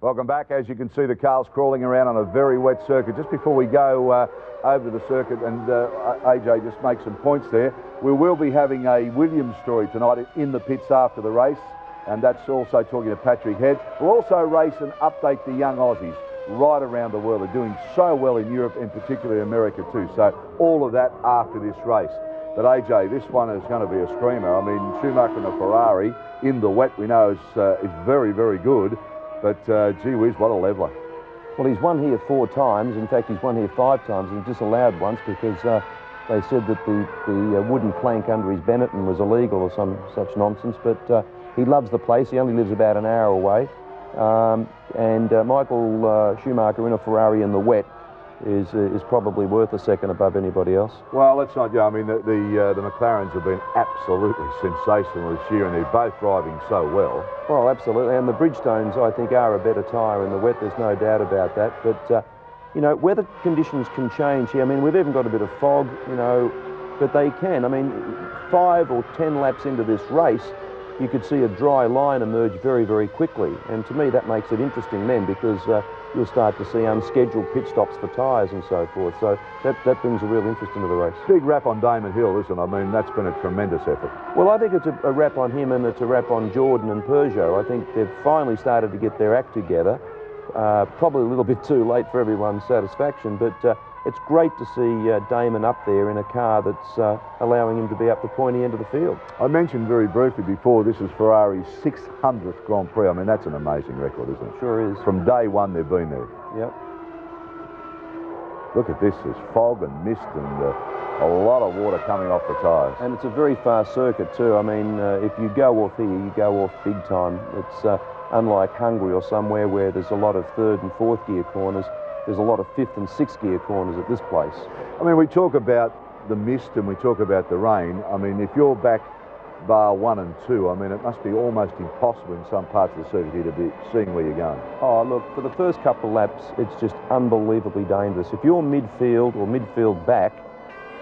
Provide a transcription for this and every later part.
Welcome back. As you can see, the car's crawling around on a very wet circuit. Just before we go over to the circuit and AJ just make some points there, we will be having a Williams story tonight in the pits after the race, and that's also talking to Patrick Head. We'll also race and update the young Aussies right around the world. They're doing so well in Europe and particularly America too. So all of that after this race. But AJ, this one is going to be a screamer. I mean, Schumacher and a Ferrari in the wet, we know is very, very good. But gee whiz, what a leveller. Well, he's won here 4 times. In fact, he's won here 5 times. He was disallowed once because they said that the wooden plank under his Benetton was illegal or some such nonsense. But he loves the place. He only lives about an hour away. Michael Schumacher in a Ferrari in the wet is probably worth a second above anybody else. Well, let's not go. I mean, the McLarens have been absolutely sensational this year, and they're both driving so well. Well, absolutely. And the Bridgestones, I think, are a better tyre in the wet. There's no doubt about that. But, you know, weather conditions can change here. I mean, we've even got a bit of fog, you know, but they can. I mean, 5 or 10 laps into this race, you could see a dry line emerge very, very quickly. And to me, that makes it interesting then because you'll start to see unscheduled pit stops for tyres and so forth. So that brings a real interest into the race. Big rap on Damon Hill, isn't it? I mean, that's been a tremendous effort. Well, I think it's a rap on him and it's a rap on Jordan and Peugeot. I think they've finally started to get their act together. Probably a little bit too late for everyone's satisfaction, but it's great to see Damon up there in a car that's allowing him to be up the pointy end of the field. I mentioned very briefly before, this is Ferrari's 600th Grand Prix. I mean, that's an amazing record, isn't it? Sure is. From day one, they've been there. Yep. Look at this. There's fog and mist and a lot of water coming off the tyres. And it's a very fast circuit too. I mean, if you go off here, you go off big time. It's unlike Hungary or somewhere where there's a lot of 3rd and 4th gear corners. There's a lot of 5th and 6th gear corners at this place. I mean, we talk about the mist and we talk about the rain. I mean, if you're back bar 1 and 2, I mean, it must be almost impossible in some parts of the circuit here to be seeing where you're going. Oh, look, for the first couple of laps, it's just unbelievably dangerous. If you're midfield or midfield back,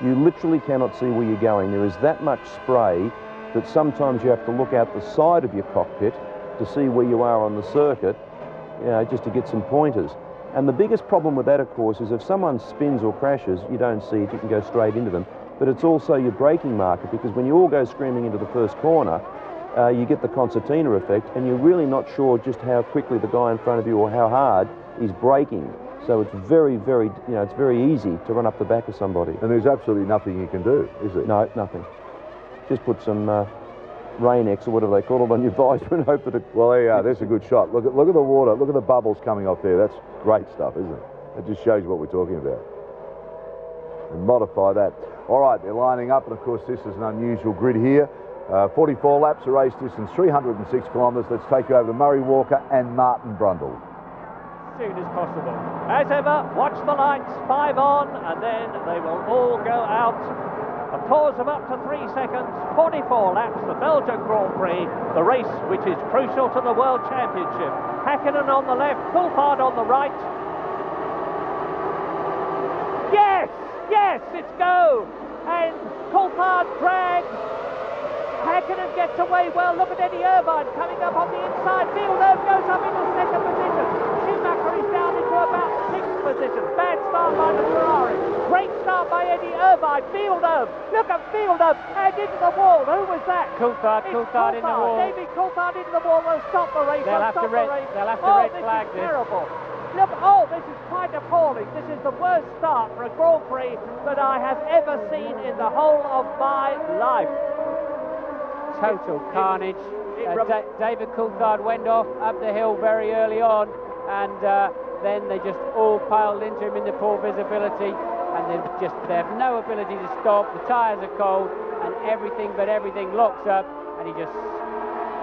you literally cannot see where you're going. There is that much spray that sometimes you have to look out the side of your cockpit to see where you are on the circuit, you know, just to get some pointers. And the biggest problem with that, of course, is if someone spins or crashes, you don't see it, you can go straight into them. But it's also your braking marker, because when you all go screaming into the first corner, you get the concertina effect, and you're really not sure just how quickly the guy in front of you or how hard he's braking. So it's very, very, you know, it's very easy to run up the back of somebody. And there's absolutely nothing you can do, is there? No, nothing. Just put some Rain-X or whatever they call it on your visor and hope that it... Well, there you are. There's a good shot. Look at the water. Look at the bubbles coming off there. That's great stuff, isn't it? It just shows you what we're talking about. And modify that. All right, they're lining up, and of course this is an unusual grid here. 44 laps, a race distance, 306 kilometres. Let's take you over to Murray Walker and Martin Brundle. As soon as possible. As ever, watch the lights, 5 on, and then they will all go out. A pause of up to 3 seconds, 44 laps, the Belgian Grand Prix, the race which is crucial to the World Championship. Häkkinen on the left, Coulthard on the right. Yes, yes, it's go! And Coulthard drags. Häkkinen gets away well. Look at Eddie Irvine coming up on the inside. Villeneuve goes up into 2nd position. Schumacher is down into about 6th position. Bad start by the Ferrari. Great start by Eddie Irvine. Villeneuve. Look at Villeneuve. And into the wall. Who was that? Coulthard in the wall. David Coulthard into the wall. Will stop the race. They'll have to red flag this. Terrible. Look, oh, this is quite appalling. This is the worst start for a Grand Prix that I have ever seen in the whole of my life. Total carnage. David Coulthard went off up the hill very early on, and then they just all piled into him in the poor visibility, and they have no ability to stop. The tyres are cold, and everything locks up, and he just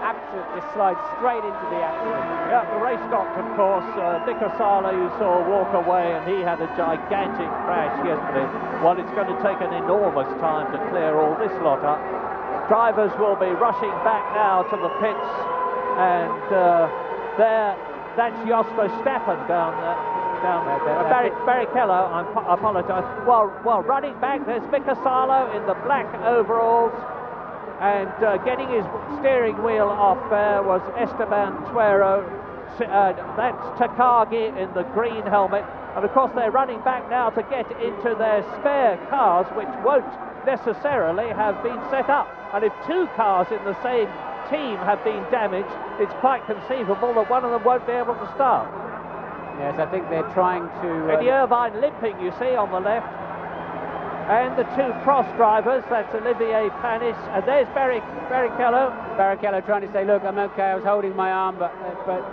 absolutely slides straight into the accident. Yeah, the race stopped, of course. Mika Salo, you saw, walk away, and he had a gigantic crash yesterday. Well, it's going to take an enormous time to clear all this lot up. Drivers will be rushing back now to the pits, and that's Jos Verstappen down there. Barrichello, I apologise. Well, running back, there's Mika Salo in the black overalls, and getting his steering wheel off there was Esteban Tuero. That's Takagi in the green helmet. And of course they're running back now to get into their spare cars, which won't necessarily have been set up. And if two cars in the same team have been damaged, it's quite conceivable that one of them won't be able to start. Yes, I think they're trying to... Eddie Irvine limping, you see, on the left. And the two cross drivers, that's Olivier Panis, and there's Barrichello. Barrichello trying to say, look, I'm okay, I was holding my arm, but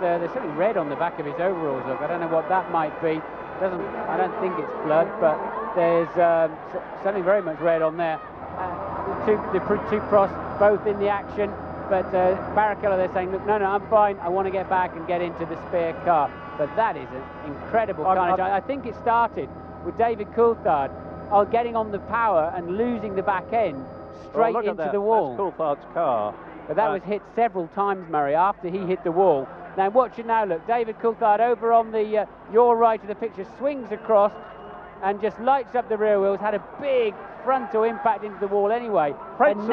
there's something red on the back of his overalls. Look, I don't know what that might be. I don't think it's blood, but there's something very much red on there. The two cross, both in the action, but Barrichello, they're saying, look, no, I'm fine, I want to get back and get into the spare car. But that is an incredible carnage. I think it started with David Coulthard getting on the power and losing the back end straight into the wall. That's Coulthard's car. But that was hit several times, Murray, after he hit the wall. Now watch it now, look, David Coulthard over on the your right of the picture, swings across and just lights up the rear wheels, had a big frontal impact into the wall anyway. And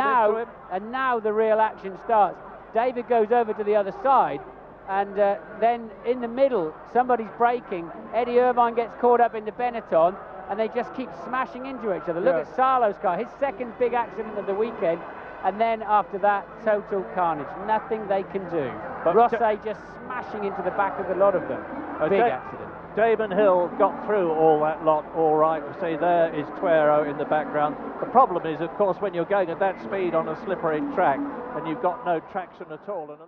now the real action starts. David goes over to the other side, and then in the middle, somebody's braking. Eddie Irvine gets caught up into Benetton, and they just keep smashing into each other. Look at Sarlo's car, his second big accident of the weekend, and then after that, total carnage. Nothing they can do. But Rosset just smashing into the back of the lot of them. Big accident. Damon Hill got through all that lot all right. You see there is Tuero in the background. The problem is, of course, when you're going at that speed on a slippery track and you've got no traction at all. And